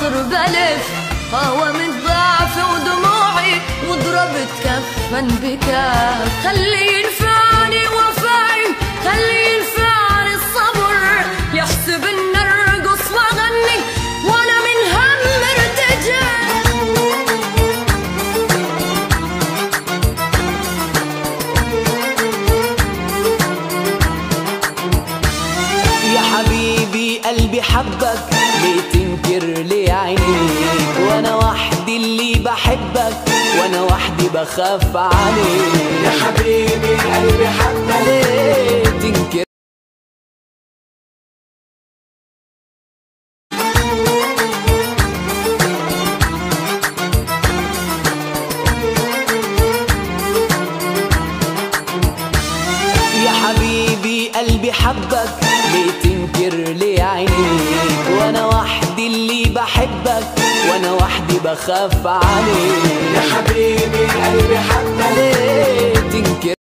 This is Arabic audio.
خاطر بلف قاوم الضعف ودموعي وضربت كفا بكف. خلي ينفعني وفاي، خلي ينفعني الصبر، يحسب ان ارقص واغني وانا من هم ارتجف. يا حبيبي قلبي حبك، ليه تنكر ليه عينيك؟ وانا وحدي اللي بحبك، وانا وحدي بخاف عليك. يا حبيبي قلبي حبك، ليه تنكر؟ يا حبيبي قلبي حبك، ليه تنكر ليه عينيك؟ وانا وحدي اللي بحبك، وانا وحدي بخاف عليك. يا حبيبي قلبي حبك، ليه تنكر؟